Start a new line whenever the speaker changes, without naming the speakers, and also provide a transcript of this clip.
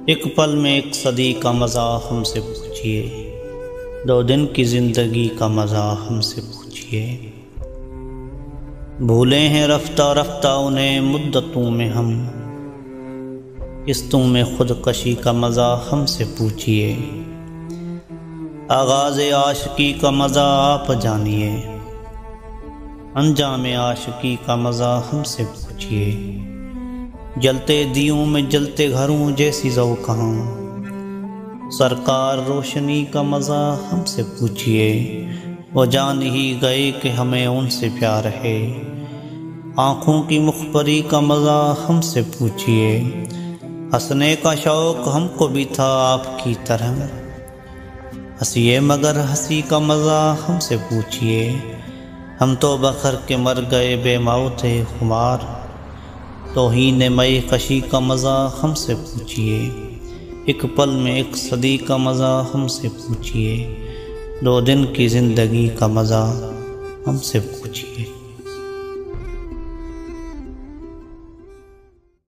एक पल में एक सदी का मज़ा हमसे पूछिए, 2 दिन की ज़िंदगी का मज़ा हमसे पूछिए। भूले हैं रफ्ता रफ्ता उन्हें मुद्दतों में हम, किस्तों में खुदकशी का मज़ा हमसे पूछिए। आगाज़ आशिकी का मज़ा आप जानिए, अंजाम आशिकी का मज़ा हमसे पूछिए। जलते दियों में जलते घरों जैसी ज़ौ कहाँ, सरकार रोशनी का मज़ा हमसे पूछिए। वो जान ही गए कि हमें उनसे प्यार है, आँखों की मुखबरी का मज़ा हमसे पूछिए। हंसने का शौक़ हमको भी था आपकी तरह, हंसिए मगर हंसी का मज़ा हमसे पूछिए। हम तो बखर के मर गए बेमौत खुमार, तौहीन मई कशी का मज़ा हमसे पूछिए। एक पल में एक सदी का मज़ा हमसे पूछिए, 2 दिन की ज़िंदगी का मज़ा हमसे पूछिए।